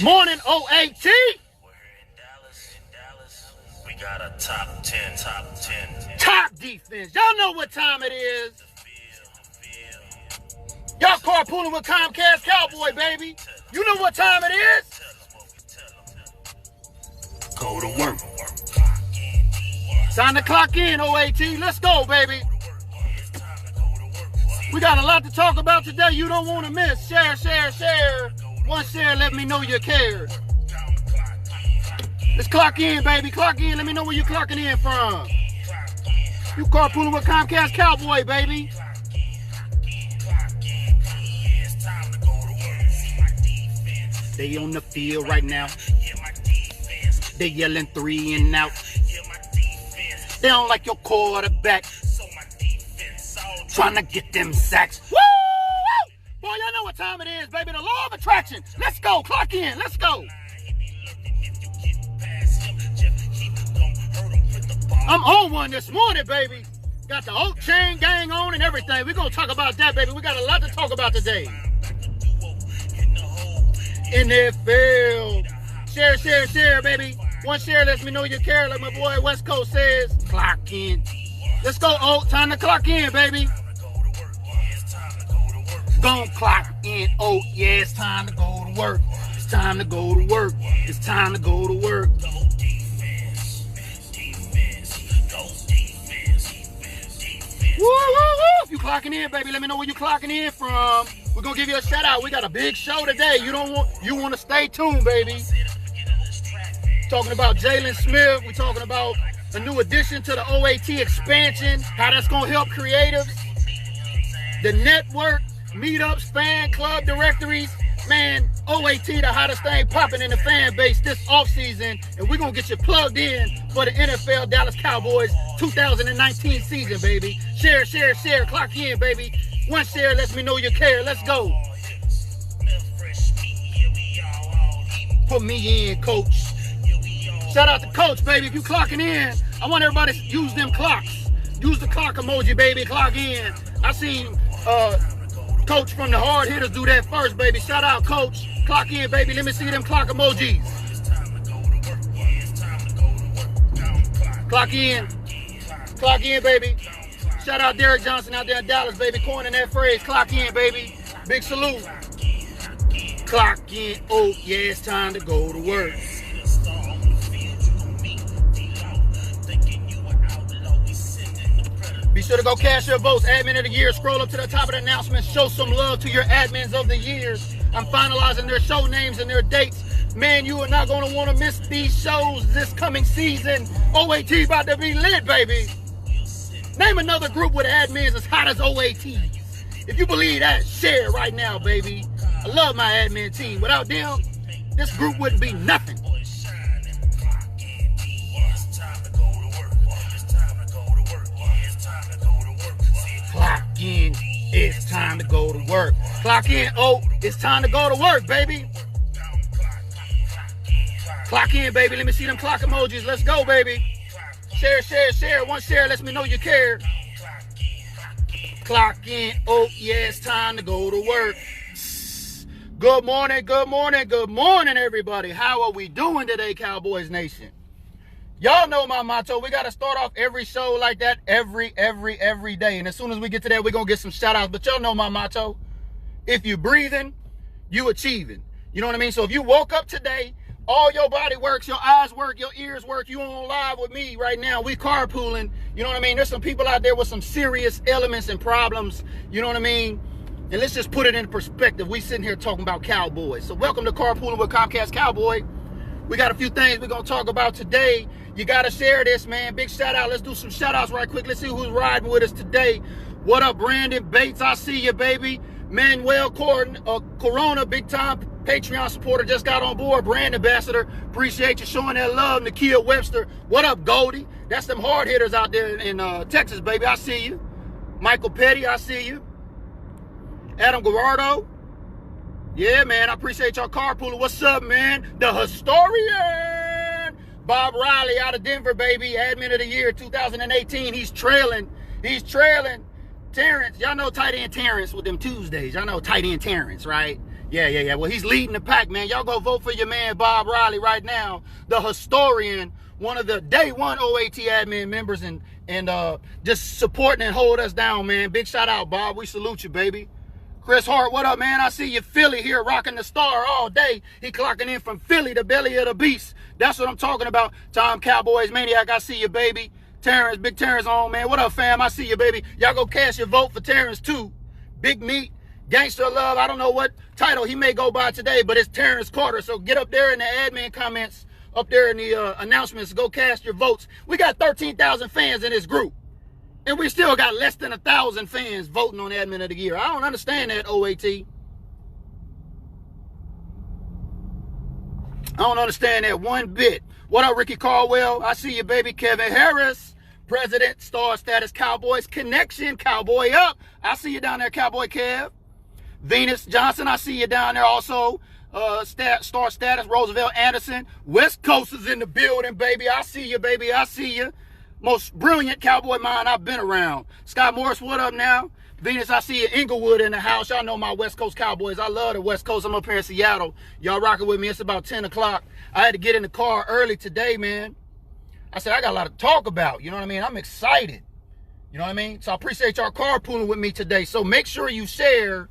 Morning OAT. We're in Dallas. We got a top 10. Top defense. Y'all know what time it is. Y'all carpooling with Comcast Cowboy, baby. You know what time it is. Go to work. Time to clock in, OAT. Let's go, baby. We got a lot to talk about today. You don't want to miss. Share. One share, let me know you care. Let's clock in, baby. Clock in. Let me know where you're clocking in from. You carpooling with Comcast Cowboy, baby. They on the field right now. They yelling 3 and out. They don't like your quarterback. Trying to get them sacks. Woo! Boy, y'all know what time it is, baby. The law of attraction. Let's go. Clock in. Let's go. I'm on one this morning, baby. Got the Oak Chain Gang on and everything. We're going to talk about that, baby. We got a lot to talk about today. NFL. Share, baby. One share lets me know you care, like my boy West Coast says. Clock in. Let's go, Oak. Time to clock in, baby. Gon' clock in. Oh, yeah, it's time to go to work. It's time to go to work. It's time to go to work. Woo! If you clocking in, baby, let me know where you clocking in from. We're gonna give you a shout out. We got a big show today. You want to stay tuned, baby. Talking about Jalen Smith. We're talking about a new addition to the OAT expansion. How that's gonna help creatives. The network, meetups, fan club directories. Man, OAT, the hottest thing popping in the fan base this offseason. And we're going to get you plugged in for the NFL Dallas Cowboys 2019 season, baby. Share. Clock in, baby. One share lets me know you care. Let's go. Put me in, coach. Shout out to coach, baby. If you clocking in, I want everybody to use them clocks. Use the clock emoji, baby. Clock in. I seen Coach from the hard hitters do that first, baby. Shout out, Coach. Clock in, baby. Let me see them clock emojis. Clock in, baby. Shout out Derek Johnson out there in Dallas, baby. Coining that phrase. Clock in, baby. Big salute. Clock in. Oh, yeah, it's time to go to work. Be sure to go cast your votes. Admin of the year. Scroll up to the top of the announcement. Show some love to your admins of the years. I'm finalizing their show names and their dates. Man, you are not going to want to miss these shows this coming season. OAT about to be lit, baby. Name another group with admins as hot as OAT. If you believe that, share right now, baby. I love my admin team. Without them, this group wouldn't be nothing. Clock in, it's time to go to work. Clock in, oh, it's time to go to work, baby. Clock in, baby. Let me see them clock emojis. Let's go, baby. Share. One share lets me know you care. Clock in, oh, yeah, it's time to go to work. Good morning, everybody. How are we doing today, Cowboys Nation? Y'all know my motto. We got to start off every show like that every day. And as soon as we get to that, we're going to get some shout outs. But y'all know my motto. If you breathing, you achieving. You know what I mean? So if you woke up today, all your body works, your eyes work, your ears work. You on live with me right now. We carpooling. You know what I mean? There's some people out there with some serious ailments and problems. You know what I mean? And let's just put it in perspective. We sitting here talking about Cowboys. So welcome to Carpooling with Comcast Cowboy. We got a few things we're going to talk about today. You got to share this, man. Big shout out. Let's do some shout outs right quick. Let's see who's riding with us today. What up, Brandon Bates? I see you, baby. Manuel Corona, big time Patreon supporter, just got on board. Brand ambassador. Appreciate you showing that love. Nakia Webster. What up, Goldie? That's them hard hitters out there in Texas, baby. I see you. Michael Petty, I see you. Adam Gerardo. Yeah, man. I appreciate y'all carpooling. What's up, man? The historian. Bob Riley out of Denver, baby. Admin of the year 2018. He's trailing. Terrence. Y'all know tight end Terrence with them Tuesdays. Y'all know tight end Terrence, right? Yeah. Well, he's leading the pack, man. Y'all go vote for your man, Bob Riley, right now. The historian, one of the day one OAT admin members, and just supporting and hold us down, man. Big shout out, Bob. We salute you, baby. Chris Hart, what up, man? I see you Philly here rocking the star all day. He clocking in from Philly, the belly of the beast. That's what I'm talking about. Tom Cowboys Maniac, I see you, baby. Terrence, Big Terrence on, man. What up, fam? I see you, baby. Y'all go cast your vote for Terrence, too. Big Meat, Gangster Love. I don't know what title he may go by today, but it's Terrence Carter. So get up there in the admin comments, up there in the announcements. Go cast your votes. We got 13,000 fans in this group. And we still got less than 1,000 fans voting on Admin of the Year. I don't understand that, OAT. I don't understand that one bit. What up, Ricky Caldwell? I see you, baby. Kevin Harris, President, Star Status, Cowboys Connection, Cowboy Up. I see you down there, Cowboy Kev. Venus Johnson, I see you down there also. Star Status, Roosevelt Anderson. West Coast is in the building, baby. I see you, baby. I see you. Most brilliant cowboy mind I've been around. Scott Morris, what up now? Venus, I see you. Inglewood in the house. Y'all know my West Coast Cowboys. I love the West Coast. I'm up here in Seattle. Y'all rocking with me. It's about 10 o'clock. I had to get in the car early today, man. I said, I got a lot to talk about. You know what I mean? I'm excited. You know what I mean? So I appreciate y'all carpooling with me today. So make sure you share,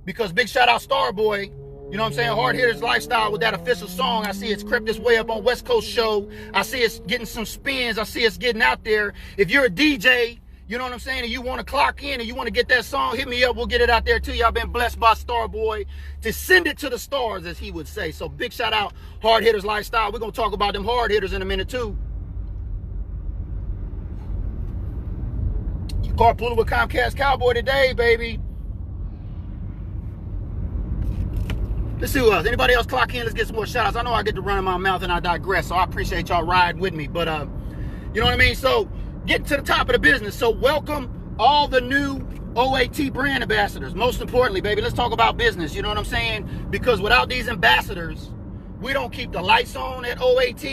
because big shout out Starboy. You know what I'm saying? Hard Hitters Lifestyle with that official song. I see it's crept its way up on West Coast Show. I see it's getting some spins. I see it's getting out there. If you're a DJ, you know what I'm saying, and you want to clock in and you want to get that song, hit me up. We'll get it out there too. Y'all been blessed by Starboy to send it to the stars, as he would say. So big shout out Hard Hitters Lifestyle. We're going to talk about them hard hitters in a minute too. You carpooling with Comcast Cowboy today, baby. Let's see who else. Anybody else clock in? Let's get some more shout outs. I know I get to run in my mouth and I digress, so I appreciate y'all riding with me. But you know what I mean? So getting to the top of the business. So welcome all the new OAT brand ambassadors. Most importantly, baby, let's talk about business. You know what I'm saying? Because without these ambassadors, we don't keep the lights on at OAT.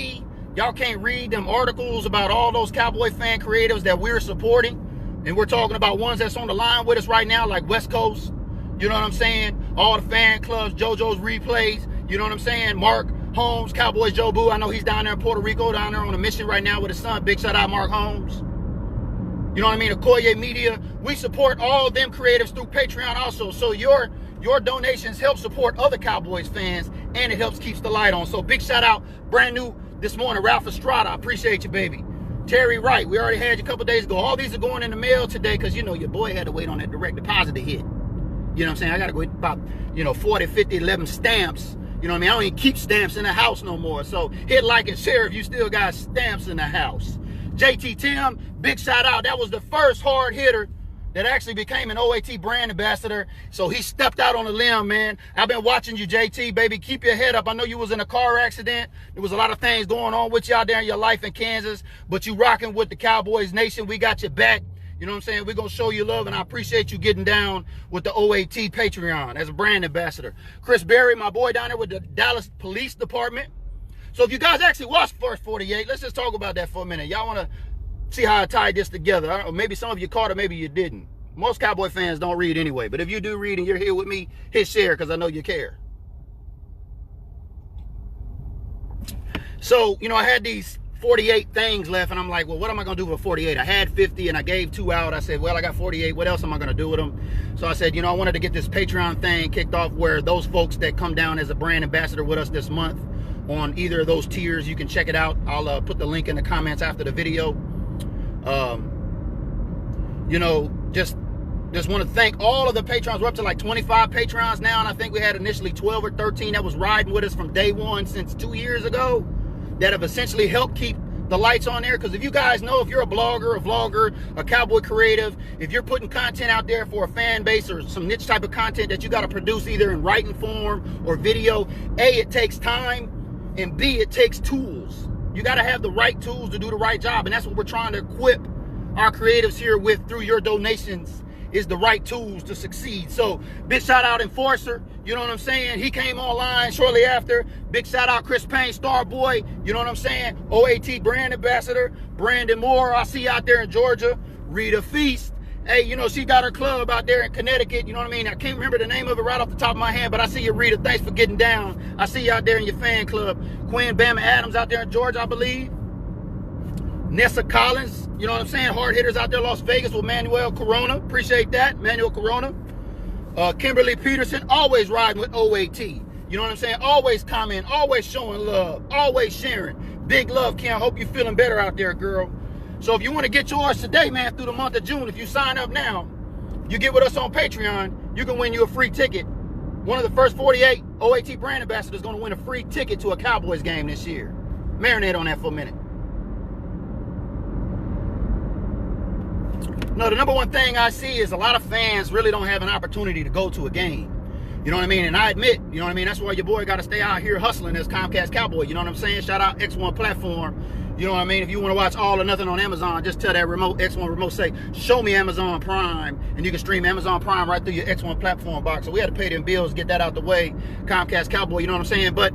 Y'all can't read them articles about all those Cowboy fan creatives that we're supporting. And we're talking about ones that's on the line with us right now, like West Coast. You know what I'm saying? All the fan clubs, JoJo's Replays. You know what I'm saying? Mark Holmes, Cowboys Joe Boo. I know he's down there in Puerto Rico, down there on a mission right now with his son. Big shout out Mark Holmes. You know what I mean? Okoye Media. We support all of them creatives through Patreon also. So your donations help support other Cowboys fans, and it helps keeps the light on. So big shout out, brand new this morning, Ralph Estrada. I appreciate you, baby. Terry Wright, we already had you a couple days ago. All these are going in the mail today because, you know, your boy had to wait on that direct deposit to hit. You know what I'm saying? I got to go about, 40, 50, 11 stamps. You know what I mean? I don't even keep stamps in the house no more. So hit like and share if you still got stamps in the house. JT Tim, big shout out. That was the first hard hitter that actually became an OAT brand ambassador. So he stepped out on a limb, man. I've been watching you, JT, baby. Keep your head up. I know you was in a car accident. There was a lot of things going on with you out there in your life in Kansas, but you rocking with the Cowboys Nation. We got your back. You know what I'm saying? We're going to show you love, and I appreciate you getting down with the OAT Patreon as a brand ambassador. Chris Berry, my boy down there with the Dallas Police Department. So if you guys actually watched First 48, let's just talk about that for a minute. Y'all want to see how I tied this together. Or maybe some of you caught it, maybe you didn't. Most Cowboy fans don't read anyway, but if you do read and you're here with me, hit share because I know you care. So, I had these 48 things left, and I'm like, well, what am I going to do with 48? I had 50 and I gave 2 out. I said, well, I got 48. What else am I going to do with them? So I said, I wanted to get this Patreon thing kicked off where those folks that come down as a brand ambassador with us this month on either of those tiers, you can check it out. I'll put the link in the comments after the video. Just want to thank all of the patrons. We're up to like 25 patrons now, and I think we had initially 12 or 13 that was riding with us from day one since 2 years ago that have essentially helped keep the lights on there. Because if you guys know, if you're a blogger, a vlogger, a Cowboy creative, if you're putting content out there for a fan base or some niche type of content that you got to produce either in writing form or video, A, it takes time, and B, it takes tools. You got to have the right tools to do the right job, and that's what we're trying to equip our creatives here with through your donations, is the right tools to succeed. So big shout out Enforcer, you know what I'm saying? He came online shortly after. Big shout out Chris Payne, Starboy, you know what I'm saying? OAT brand ambassador, Brandon Moore, I see you out there in Georgia. Rita Feast, Hey, you know, she got her club out there in Connecticut. You know what I mean? I can't remember the name of it right off the top of my head, but I see you, Rita. Thanks for getting down. I see you out there in your fan club. Quinn Bama Adams out there in Georgia, I believe. Nessa Collins, you know what I'm saying? Hard hitters out there in Las Vegas with Manuel Corona. Appreciate that, Manuel Corona. Kimberly Peterson, always riding with OAT. You know what I'm saying? Always commenting, always showing love, always sharing. Big love, Kim. Hope you're feeling better out there, girl. So if you want to get yours today, man, through the month of June, if you sign up now, you get with us on Patreon, you can win you a free ticket. One of the first 48 OAT brand ambassadors is going to win a free ticket to a Cowboys game this year. Marinate on that for a minute. No, the number one thing I see is a lot of fans really don't have an opportunity to go to a game. You know what I mean? And I admit, you know what I mean? That's why your boy got to stay out here hustling as Comcast Cowboy. You know what I'm saying? Shout out X1 platform. You know what I mean? If you want to watch All or Nothing on Amazon, just tell that remote, X1 remote, say, show me Amazon Prime, and you can stream Amazon Prime right through your X1 platform box. So we had to pay them bills, get that out the way. Comcast Cowboy, you know what I'm saying? But,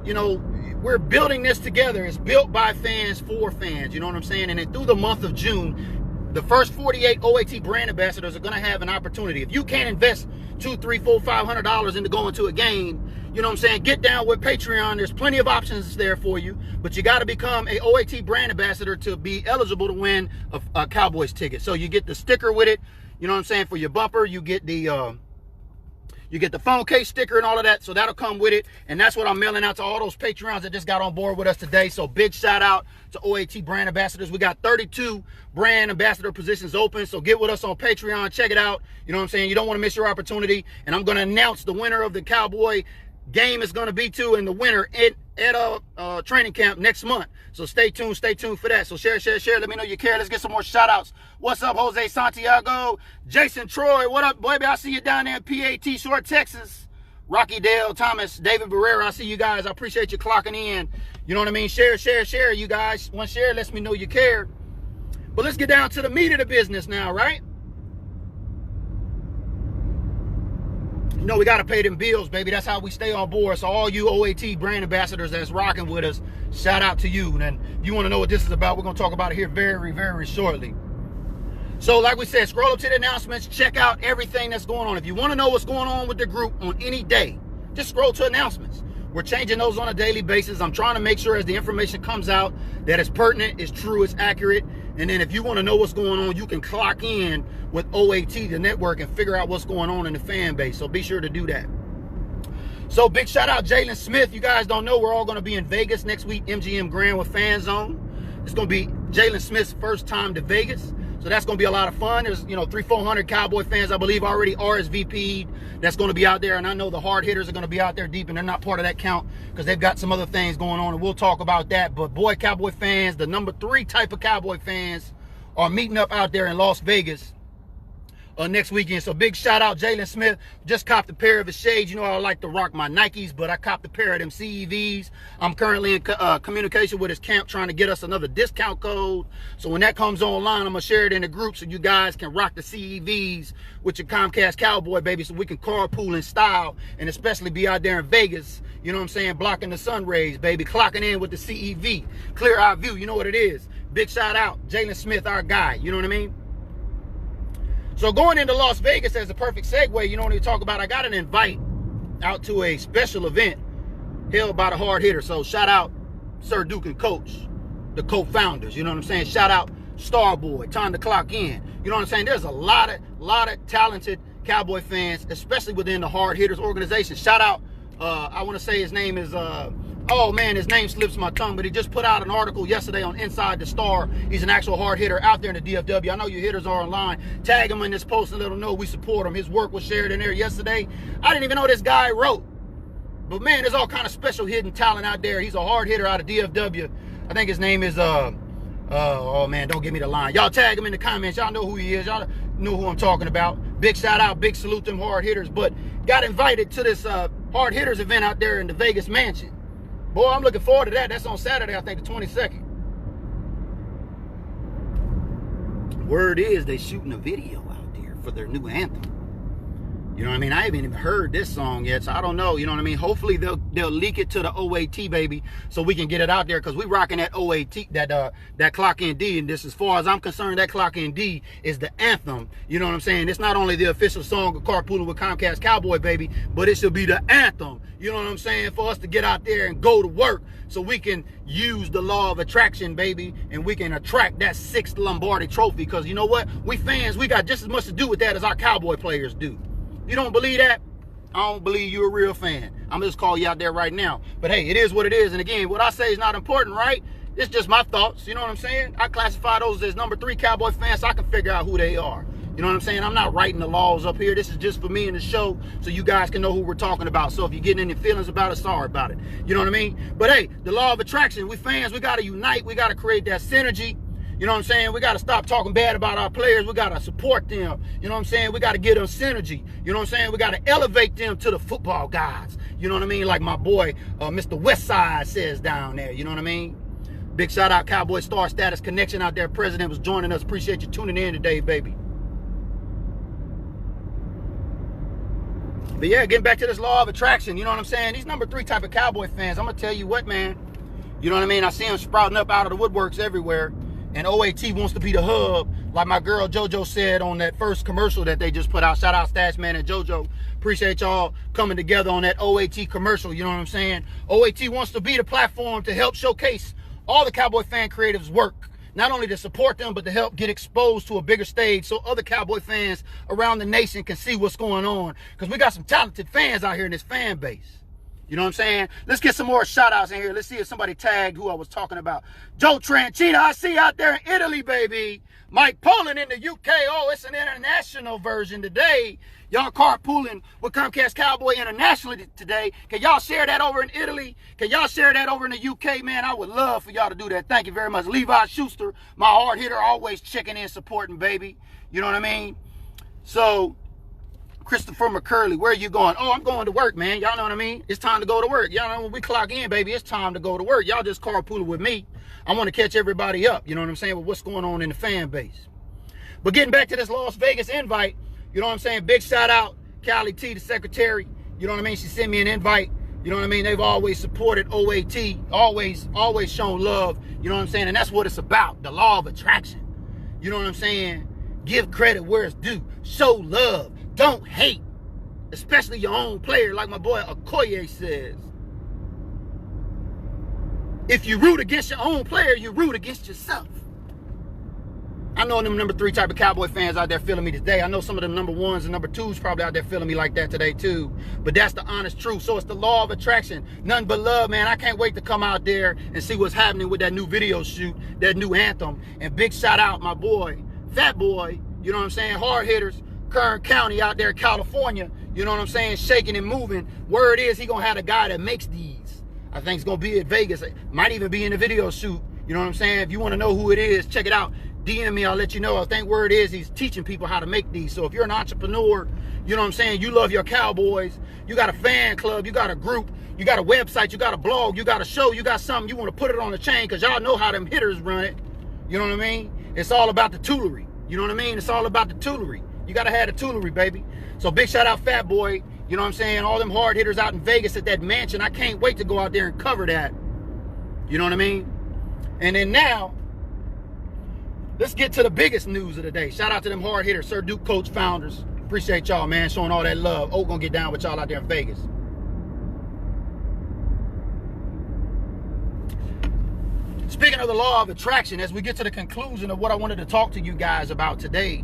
you know, we're building this together. It's built by fans for fans, you know what I'm saying? And then through the month of June, the first 48 OAT brand ambassadors are going to have an opportunity. If you can't invest $200, $300, $400, $500 into going to a game, you know what I'm saying? Get down with Patreon. There's plenty of options there for you, but you got to become a OAT brand ambassador to be eligible to win a Cowboys ticket. So you get the sticker with it, you know what I'm saying, for your bumper. You get the phone case sticker and all of that, so that'll come with it. And that's what I'm mailing out to all those Patreons that just got on board with us today. So big shout out to OAT brand ambassadors. We got 32 brand ambassador positions open, so get with us on Patreon. Check it out. You know what I'm saying? You don't want to miss your opportunity. And I'm going to announce the winner of the Cowboy game is going to be too, and the winner at training camp next month. So stay tuned for that. So share. Let me know you care. Let's get some more shout outs. What's up, Jose Santiago? Jason Troy, what up, baby? I see you down there in PAT Short, Texas. Rocky Dale Thomas, David Barrera, I see you guys. I appreciate you clocking in. You know what I mean? Share, you guys. One share lets me know you care. But let's get down to the meat of the business now, right? You know, we got to pay them bills, baby. That's how we stay on board. So all you OAT brand ambassadors that's rocking with us, shout out to you. And if you want to know what this is about, we're going to talk about it here very, very shortly. So like we said, scroll up to the announcements. Check out everything that's going on. If you want to know what's going on with the group on any day, just scroll to announcements. We're changing those on a daily basis. I'm trying to make sure as the information comes out that it's pertinent, it's true, it's accurate. And then if you want to know what's going on, you can clock in with OAT, the network, and figure out what's going on in the fan base. So be sure to do that. So big shout out Jalen Smith. You guys don't know, we're all going to be in Vegas next week, MGM Grand with Fan Zone. It's going to be Jalen Smith's first time to Vegas. So that's going to be a lot of fun. There's, 300-400 Cowboy fans, I believe, already RSVP'd. That's going to be out there. And I know the hard hitters are going to be out there deep, and they're not part of that count because they've got some other things going on, and we'll talk about that. But boy, Cowboy fans, the number 3 type of Cowboy fans are meeting up out there in Las Vegas next weekend. So big shout out Jalen Smith. Just copped a pair of his shades. You know I like to rock my Nikes, but I copped a pair of them CEVs. I'm currently in communication with his camp trying to get us another discount code. So when that comes online, I'm going to share it in the group so you guys can rock the CEVs with your Comcast Cowboy, baby, so we can carpool in style and especially be out there in Vegas, you know what I'm saying, blocking the sun rays, baby, clocking in with the CEV. Clear eye view, you know what it is. Big shout out Jalen Smith, our guy, you know what I mean? So going into Las Vegas as a perfect segue, you know what we talk about, I got an invite out to a special event held by the hard hitter. So shout out Sir Duke and Coach, the co-founders, you know what I'm saying? Shout out Starboy, time to clock in. You know what I'm saying? There's a lot of talented Cowboy fans, especially within the hard hitters organization. Shout out, I want to say his name is, oh man, his name slips my tongue, but he just put out an article yesterday on Inside the Star. He's an actual hard hitter out there in the DFW. I know you hitters are online. Tag him in this post and let him know we support him. His work was shared in there yesterday. I didn't even know this guy wrote. But man, there's all kind of special hidden talent out there. He's a hard hitter out of DFW. I think his name is, oh man, don't give me the line. Y'all tag him in the comments. Y'all know who he is. Y'all know who I'm talking about. Big shout out, big salute them hard hitters. But got invited to this hard hitters event out there in the Vegas mansion. Boy, I'm looking forward to that. That's on Saturday, I think, the 22nd. Word is they shooting a video out there for their new anthem. You know what I mean? I haven't even heard this song yet, so I don't know. You know what I mean? Hopefully they'll leak it to the OAT, baby, so we can get it out there, because we rocking that OAT, that Clock in D. And this, as far as I'm concerned, that Clock in D is the anthem. You know what I'm saying? It's not only the official song of Carpooling with Comcast Cowboy, baby, but it should be the anthem. You know what I'm saying? For us to get out there and go to work, so we can use the law of attraction, baby, and we can attract that 6th Lombardi trophy. Because you know what? We fans, we got just as much to do with that as our Cowboy players do. You don't believe that? I don't believe you're a real fan. I'm just call you out there right now. But hey, it is what it is. And again, what I say is not important, right? It's just my thoughts. You know what I'm saying? I classify those as number 3 Cowboy fans, so I can figure out who they are. You know what I'm saying? I'm not writing the laws up here. This is just for me and the show, so you guys can know who we're talking about. So if you're getting any feelings about it, sorry about it. You know what I mean? But hey, the law of attraction, we fans, we got to unite. We got to create that synergy. You know what I'm saying? We got to stop talking bad about our players. We got to support them. You know what I'm saying? We got to give them synergy. You know what I'm saying? We got to elevate them to the football gods. You know what I mean? Like my boy, Mr. Westside says down there. You know what I mean? Big shout out, Cowboy Star Status Connection out there. President was joining us. Appreciate you tuning in today, baby. But yeah, getting back to this law of attraction. You know what I'm saying? These number 3 type of Cowboy fans, I'm going to tell you what, man. You know what I mean? I see them sprouting up out of the woodworks everywhere. And OAT wants to be the hub, like my girl JoJo said on that first commercial that they just put out. Shout out Stash Man and JoJo. Appreciate y'all coming together on that OAT commercial. You know what I'm saying? OAT wants to be the platform to help showcase all the Cowboy fan creatives' work. Not only to support them, but to help get exposed to a bigger stage so other Cowboy fans around the nation can see what's going on. Because we got some talented fans out here in this fan base. You know what I'm saying? Let's get some more shout outs in here. Let's see if somebody tagged who I was talking about. Joe Tranchina, I see out there in Italy, baby. Mike Poland in the UK. Oh, it's an international version today. Y'all carpooling with Comcast Cowboy internationally today. Can y'all share that over in Italy? Can y'all share that over in the UK, man? I would love for y'all to do that. Thank you very much. Levi Schuster, my hard hitter, always checking in, supporting, baby. You know what I mean? So, Christopher McCurley, where are you going? Oh, I'm going to work, man. Y'all know what I mean? It's time to go to work. Y'all know when we clock in, baby, it's time to go to work. Y'all just carpooling with me. I want to catch everybody up, you know what I'm saying, with what's going on in the fan base. But getting back to this Las Vegas invite, you know what I'm saying? Big shout out, Callie T, the secretary. You know what I mean? She sent me an invite. You know what I mean? They've always supported OAT, always shown love. You know what I'm saying? And that's what it's about, the law of attraction. You know what I'm saying? Give credit where it's due. Show love. Don't hate, especially your own player, like my boy Okoye says. If you root against your own player, you root against yourself. I know them number 3 type of Cowboy fans out there feeling me today. I know some of them number 1s and number 2s probably out there feeling me like that today too. But that's the honest truth. So it's the law of attraction. Nothing but love, man. I can't wait to come out there and see what's happening with that new video shoot, that new anthem. And big shout out my boy, Fat Boy, you know what I'm saying? Hard hitters. Kern County out there in California, you know what I'm saying, shaking and moving. Word is he gonna have a guy that makes these. I think it's gonna be at Vegas. It might even be in the video shoot. You know what I'm saying? If you want to know who it is, check it out. DM me, I'll let you know. I think word is he's teaching people how to make these. So if you're an entrepreneur, you know what I'm saying, you love your Cowboys, you got a fan club, you got a group, you got a website, you got a blog, you got a show, you got something, you want to put it on the chain because y'all know how them hitters run it. You know what I mean? It's all about the toolery. You know what I mean? It's all about the toolery. You got to have the toolery, baby. So big shout out Fat Boy. You know what I'm saying? All them hard hitters out in Vegas at that mansion. I can't wait to go out there and cover that. You know what I mean? And then now, let's get to the biggest news of the day. Shout out to them hard hitters, Sir Duke Coach founders. Appreciate y'all, man, showing all that love. Oak gonna get down with y'all out there in Vegas. Speaking of the law of attraction, as we get to the conclusion of what I wanted to talk to you guys about today,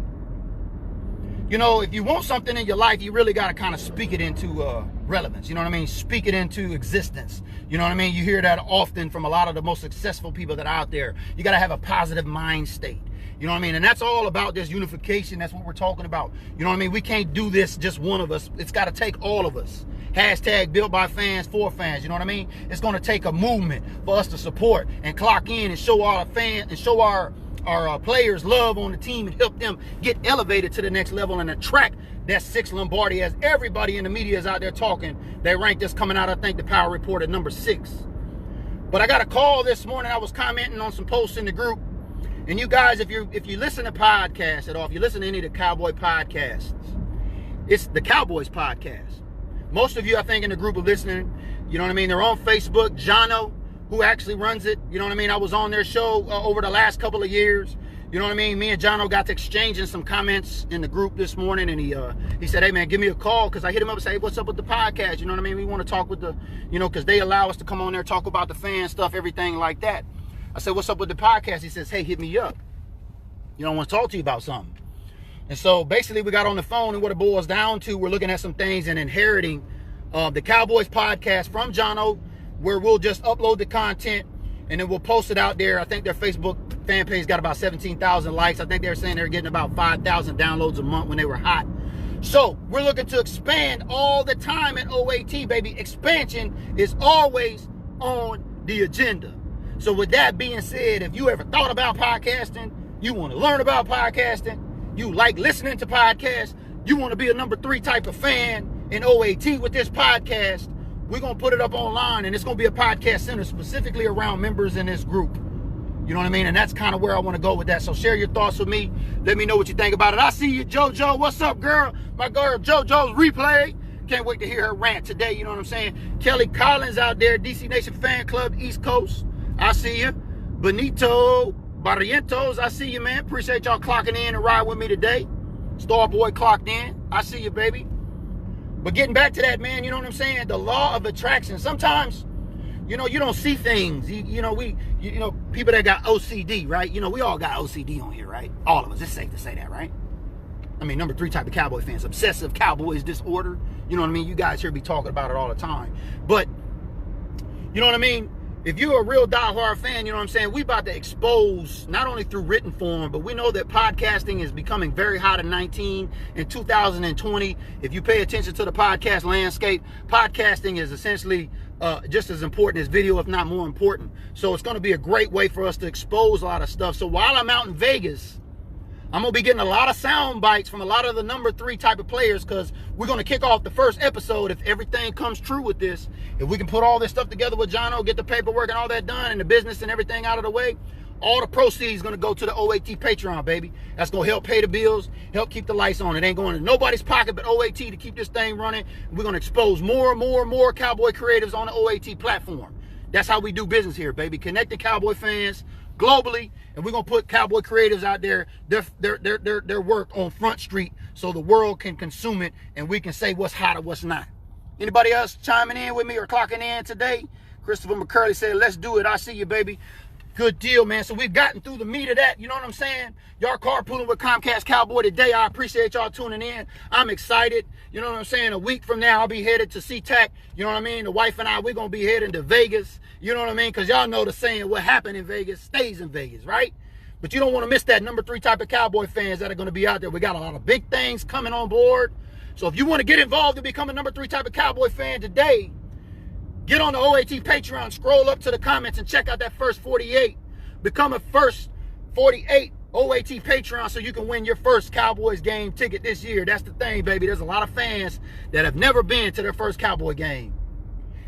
you know, if you want something in your life, you really got to kind of speak it into relevance. You know what I mean? Speak it into existence. You know what I mean? You hear that often from a lot of the most successful people that are out there. You got to have a positive mind state. You know what I mean? And that's all about this unification. That's what we're talking about. You know what I mean? We can't do this just one of us. It's got to take all of us. Hashtag built by fans for fans. You know what I mean? It's going to take a movement for us to support and clock in and show our fans and show our players love on the team and help them get elevated to the next level and attract that 6th Lombardi. As everybody in the media is out there talking, they ranked this coming out, I think, the Power Report at number 6. But I got a call this morning. I was commenting on some posts in the group. And you guys, if you listen to podcasts at all, if you listen to any of the Cowboy podcasts, It's the Cowboys podcast. Most of you, I think, in the group are listening. You know what I mean? They're on Facebook. Jono, who actually runs it, you know what I mean? I was on their show over the last couple of years. You know what I mean? Me and Jono got to exchanging some comments in the group this morning, and he said, hey, man, give me a call, because I hit him up and say, hey, what's up with the podcast? You know what I mean? We want to talk with the, because they allow us to come on there, talk about the fan stuff, everything like that. I said, what's up with the podcast? He says, hey, hit me up. I want to talk to you about something. And so basically we got on the phone, and what it boils down to, we're looking at some things and inheriting the Cowboys podcast from Jono, where we'll just upload the content and then we'll post it out there. I think their Facebook fan page got about 17,000 likes. I think they're saying they're getting about 5,000 downloads a month when they were hot. So we're looking to expand all the time at OAT, baby. Expansion is always on the agenda. So with that being said, if you ever thought about podcasting, you want to learn about podcasting, you like listening to podcasts, you want to be a number 3 type of fan in OAT with this podcast, we're going to put it up online, and it's going to be a podcast center specifically around members in this group. You know what I mean? And that's kind of where I want to go with that. So share your thoughts with me. Let me know what you think about it. I see you, JoJo. What's up, girl? My girl, JoJo's replay. Can't wait to hear her rant today. You know what I'm saying? Kelly Collins out there, DC Nation Fan Club, East Coast. I see you. Benito Barrientos, I see you, man. Appreciate y'all clocking in and riding with me today. Starboy clocked in. I see you, baby. But getting back to that, man, you know what I'm saying? The law of attraction. Sometimes, you don't see things. People that got OCD, right? We all got OCD on here, right? All of us. It's safe to say that, right? I mean, number 3 type of Cowboy fans. Obsessive Cowboys disorder. You know what I mean? You guys hear me talking about it all the time. But, you know what I mean? If you're a real diehard fan, you know what I'm saying? We about to expose, not only through written form, but we know that podcasting is becoming very hot in 2020. If you pay attention to the podcast landscape, podcasting is essentially just as important as video, if not more important. So it's going to be a great way for us to expose a lot of stuff. So while I'm out in Vegas, I'm going to be getting a lot of sound bites from a lot of the number 3 type of players, because we're going to kick off the first episode, if everything comes true with this. If we can put all this stuff together with Jono, get the paperwork and all that done, and the business and everything out of the way, all the proceeds is going to go to the OAT Patreon, baby. That's going to help pay the bills, help keep the lights on. It ain't going to nobody's pocket but OAT to keep this thing running. We're going to expose more and more Cowboy creatives on the OAT platform. That's how we do business here, baby. Connecting Cowboy fans globally, and we're gonna put Cowboy creatives out there, their work on Front Street, so the world can consume it and we can say what's hot or what's not. Anybody else chiming in with me or clocking in today? Christopher McCurley said, let's do it. I see you, baby. Good deal, man. So we've gotten through the meat of that. You know what I'm saying? Y'all carpooling with Comcast Cowboy today. I appreciate y'all tuning in. I'm excited. You know what I'm saying? A week from now, I'll be headed to SeaTac. You know what I mean? The wife and I, we're going to be heading to Vegas. You know what I mean? Because y'all know the saying, what happened in Vegas stays in Vegas, right? But you don't want to miss that number 3 type of Cowboy fans that are going to be out there. We got a lot of big things coming on board. So if you want to get involved and become a number 3 type of Cowboy fan today, get on the OAT Patreon, scroll up to the comments and check out that first 48. Become a first 48 OAT Patreon so you can win your first Cowboys game ticket this year. That's the thing, baby. There's a lot of fans that have never been to their first Cowboy game.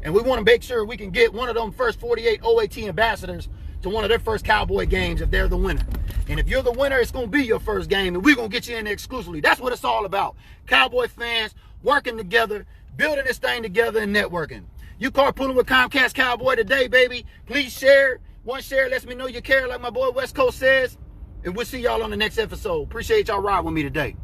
And we want to make sure we can get one of them first 48 OAT ambassadors to one of their first Cowboy games if they're the winner. And if you're the winner, it's going to be your first game, and we're going to get you in there exclusively. That's what it's all about. Cowboy fans working together, building this thing together, and networking. You carpooling with Comcast Cowboy today, baby. Please share. One share lets me know you care, like my boy West Coast says. And we'll see y'all on the next episode. Appreciate y'all riding with me today.